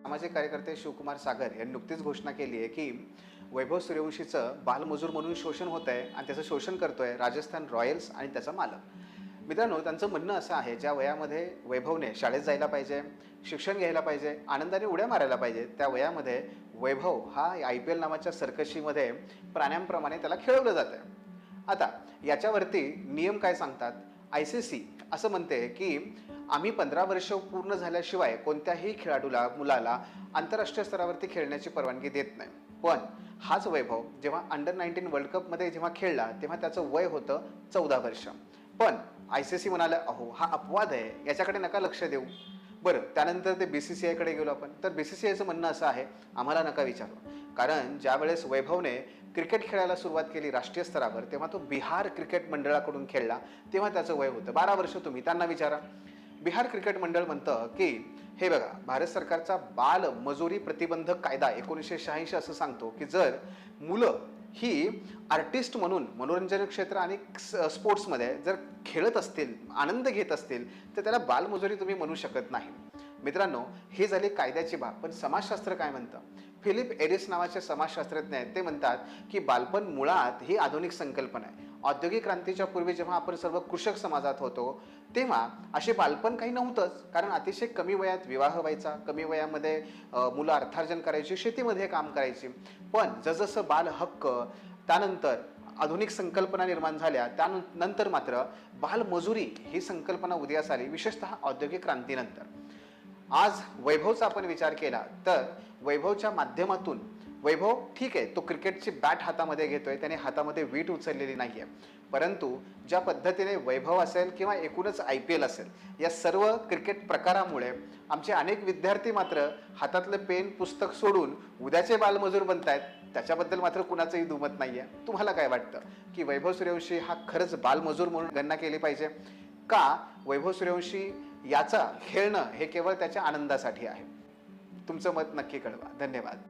सामाजिक कार्यकर्ते शिवकुमार सागर यांनी नुकतीच घोषणा केली आहे की वैभव सूर्यवंशीचं बालमजूर म्हणून शोषण होत आहे आणि त्याचं शोषण करतोय राजस्थान रॉयल्स आणि त्याचा मालक। मित्रांनो, त्यांचं म्हणणं असं आहे, ज्या वयामध्ये वैभवने शाळेत जायला पाहिजे, शिक्षण घ्यायला पाहिजे, आनंदाने उड्या मारायला पाहिजे, त्या वयामध्ये वैभव हा IPL नावाच्या सर्कशीमध्ये प्राण्यांप्रमाणे त्याला खेळवलं जातं आहे। आता याच्यावरती नियम काय सांगतात? ICC असं म्हणते की आम्ही 15 वर्ष पूर्ण झाल्याशिवाय कोणत्याही खेळाडूला मुलाला आंतरराष्ट्रीय स्तरावरती खेळण्याची परवानगी देत नाही। पण हाच वैभव जेव्हा अंडर-19 वर्ल्ड कपमध्ये जेव्हा खेळला तेव्हा त्याचं वय होतं 14 वर्ष। पण ICC म्हणाले, अहो हा अपवाद आहे, याच्याकडे नका लक्ष देऊ। बरं, त्यानंतर ते BCCI कडे गेलो आपण, तर BCCIचं म्हणणं असं आहे, आम्हाला नका विचारू, कारण ज्यावेळेस वैभवने क्रिकेट खेळायला सुरुवात केली राष्ट्रीय स्तरावर तेव्हा तो बिहार क्रिकेट मंडळाकडून खेळला, तेव्हा त्याचं वय होतं 12 वर्ष। तुम्ही त्यांना विचारा। बिहार क्रिकेट मंडळ म्हणतं की हे बघा, भारत सरकारचा बाल मजुरी प्रतिबंधक कायदा 1986 असं सांगतो की जर मुलं ही आर्टिस्ट म्हणून मनोरंजन क्षेत्र आणि स्पोर्ट्समध्ये जर खेळत असतील, आनंद घेत असतील, तर त्याला बालमजुरी तुम्ही म्हणू शकत नाही। मित्रांनो, ही झाली कायद्याची बाब, पण समाजशास्त्र काय म्हणतं? फिलिप एरिस नावाचे समाजशास्त्रज्ञ आहेत, ते म्हणतात की बालपण मुळात ही आधुनिक संकल्पना आहे। औद्योगिक क्रांतीच्या पूर्वी जेव्हा आपण सर्व कृषक समाजात होतो तेव्हा असे बालपण काही नव्हतंच, कारण अतिशय कमी वयात विवाह व्हायचा, कमी वयामध्ये मुलं अर्थार्जन करायची, शेतीमध्ये काम करायची। पण जसजसं बाल हक्क, त्यानंतर आधुनिक संकल्पना निर्माण झाल्या, त्यानंतर मात्र बालमजुरी ही संकल्पना उदयास आली, विशेषतः औद्योगिक क्रांतीनंतर। आज वैभवचा आपण विचार केला तर वैभवच्या माध्यमातून वैभव ठीक आहे, तो क्रिकेटची बॅट हातामध्ये घेतोय, त्याने हातामध्ये वीट उचललेली नाहीये, परंतु ज्या पद्धतीने वैभव असेल किंवा एकूणच IPL असेल, या सर्व क्रिकेट प्रकारामुळे आमचे अनेक विद्यार्थी मात्र हातातलं पेन पुस्तक सोडून उद्याचे बालमजूर बनतायत, त्याच्याबद्दल मात्र कुणाचंही दुमत नाहीये। तुम्हाला काय वाटतं की वैभव सूर्यवंशी हा खरंच बालमजूर म्हणून गणना केली पाहिजे का वैभव सूर्यवंशी याचा खेळणं हे केवळ त्याच्या आनंदासाठी आहे? तुमचं मत नक्की कळवा। धन्यवाद।